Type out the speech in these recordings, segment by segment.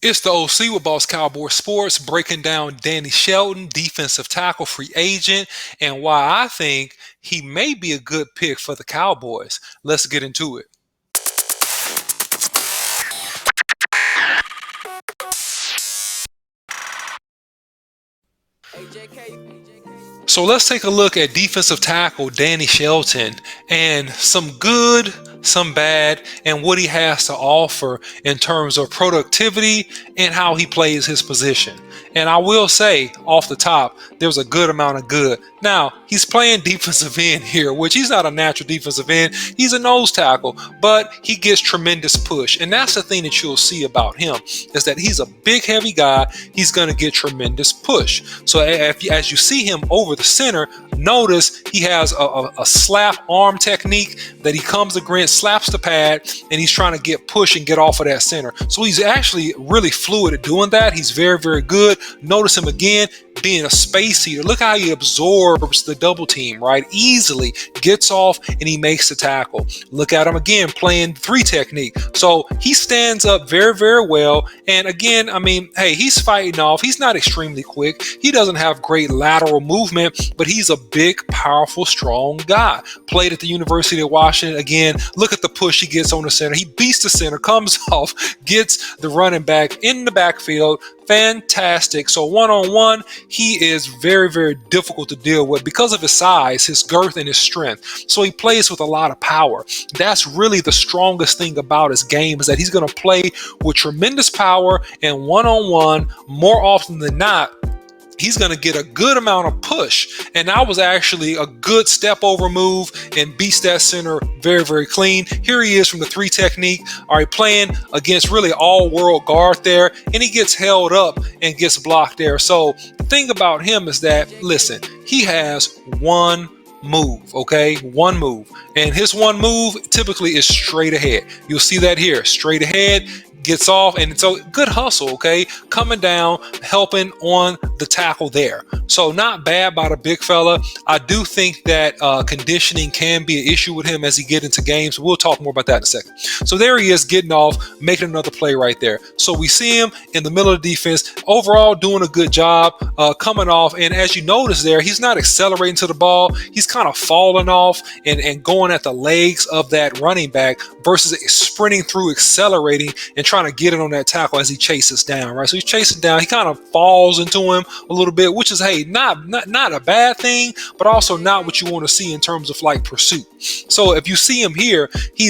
It's the OC with Boss Cowboy Sports, breaking down Danny Shelton, defensive tackle free agent, and why I think he may be a good pick for the Cowboys. Let's get into it. So let's take a look at defensive tackle Danny Shelton and some good, some bad, and what he has to offer in terms of productivity and how he plays his position. And I will say off the top, there's a good amount of good. Now, he's playing defensive end here, which he's not a natural defensive end. He's a nose tackle, but he gets tremendous push. And that's the thing that you'll see about him is that he's a big, heavy guy. He's going to get tremendous push. So as you see him over the center, notice he has a slap arm technique that he comes against, slaps the pad, and he's trying to get push and get off of that center. So he's actually really fluid at doing that. He's very, very good. Notice him again being a space eater. Look how he absorbs the double team, right? Easily gets off and he makes the tackle. Look at him again playing three technique. So he stands up very, very well. And again, I mean, hey, he's fighting off. He's not extremely quick. He doesn't have great lateral movement, but he's a big, powerful, strong guy. Played at the University of Washington. Again, look at the push he gets on the center. He beats the center, comes off, gets the running back in the backfield. Fantastic. So one-on-one, he is very, very difficult to deal with because of his size, his girth, and his strength. So he plays with a lot of power. That's really the strongest thing about his game is that he's going to play with tremendous power and one-on-one more often than not. He's going to get a good amount of push. And that was actually a good step over move and beats that center very, very clean. Here he is from the three technique. All right, playing against really all world guard there. And he gets held up and gets blocked there. So the thing about him is that, listen, he has one move, okay? One move. And his one move typically is straight ahead. You'll see that here, straight ahead. Gets off, and so good hustle, okay? Coming down, helping on the tackle there. So not bad by the big fella. I do think that conditioning can be an issue with him as he get into games. We'll talk more about that in a second. So there he is getting off, making another play right there. So we see him in the middle of the defense, overall doing a good job, coming off. And as you notice there, he's not accelerating to the ball. He's kind of falling off and going at the legs of that running back versus sprinting through, accelerating, and trying to get it on that tackle as he chases down, right? So he's chasing down. He kind of falls into him a little bit, which is, hey, not a bad thing, but also not what you want to see in terms of like pursuit. So if you see him here, he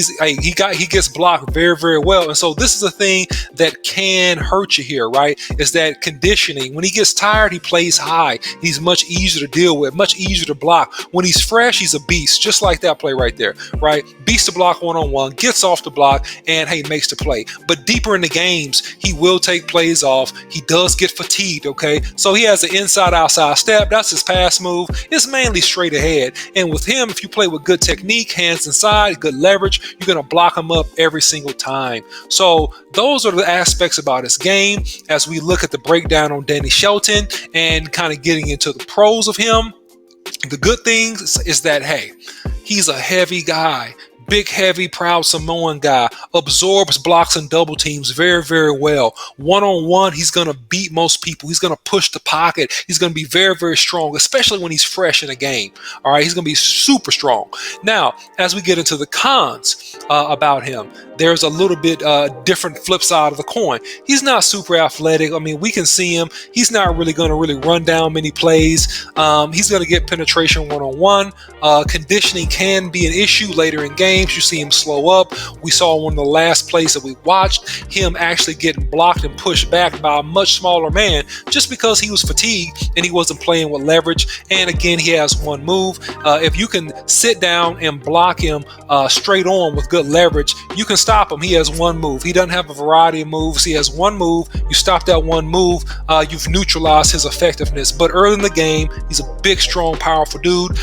gets blocked very, very well. And so this is a thing that can hurt you here, right? Is that conditioning. When he gets tired, he plays high. He's much easier to deal with, much easier to block. When he's fresh, he's a beast, just like that play right there, right? Beast to block one-on-one, gets off the block, and hey, makes the play. But deeper in the games, he will take plays off. He does get fatigued, okay? So he has an inside-outside step. That's his pass move. It's mainly straight ahead. And with him, if you play with good technique, hands inside, good leverage, you're going to block him up every single time. So those are the aspects about his game as we look at the breakdown on Danny Shelton and kind of getting into the pros of him. The good things is that, hey, he's a heavy guy. Big, heavy, proud Samoan guy, absorbs blocks and double teams very, very well. One-on-one, he's going to beat most people. He's going to push the pocket. He's going to be very, very strong, especially when he's fresh in a game. All right, he's going to be super strong. Now, as we get into the cons about him, there's a little bit different flip side of the coin. He's not super athletic. I mean, we can see him. He's not really going to run down many plays. He's going to get penetration one-on-one. Conditioning can be an issue later in games. You see him slow up. We saw one of the last plays that we watched him actually getting blocked and pushed back by a much smaller man just because he was fatigued and he wasn't playing with leverage. And again, he has one move. If you can sit down and block him straight on with good leverage, you can stop him. He has one move. He doesn't have a variety of moves. He has one move. You stop that one move, you've neutralized his effectiveness. But early in the game, he's a big, strong, powerful dude.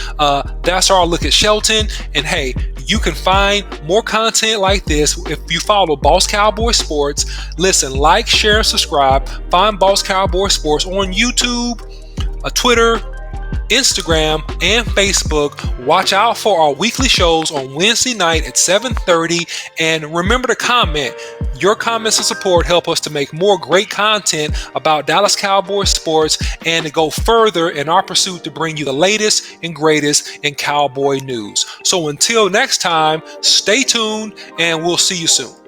That's our look at Shelton. And hey, you can find more content like this if you follow Boss Cowboy Sports. Listen, like, share, and subscribe. Find Boss Cowboy Sports on YouTube, Twitter, Instagram, and Facebook. Watch out for our weekly shows on Wednesday night at 7:30. And remember to comment. Your comments and support help us to make more great content about Dallas Cowboys sports and to go further in our pursuit to bring you the latest and greatest in Cowboy news. So until next time, stay tuned and we'll see you soon.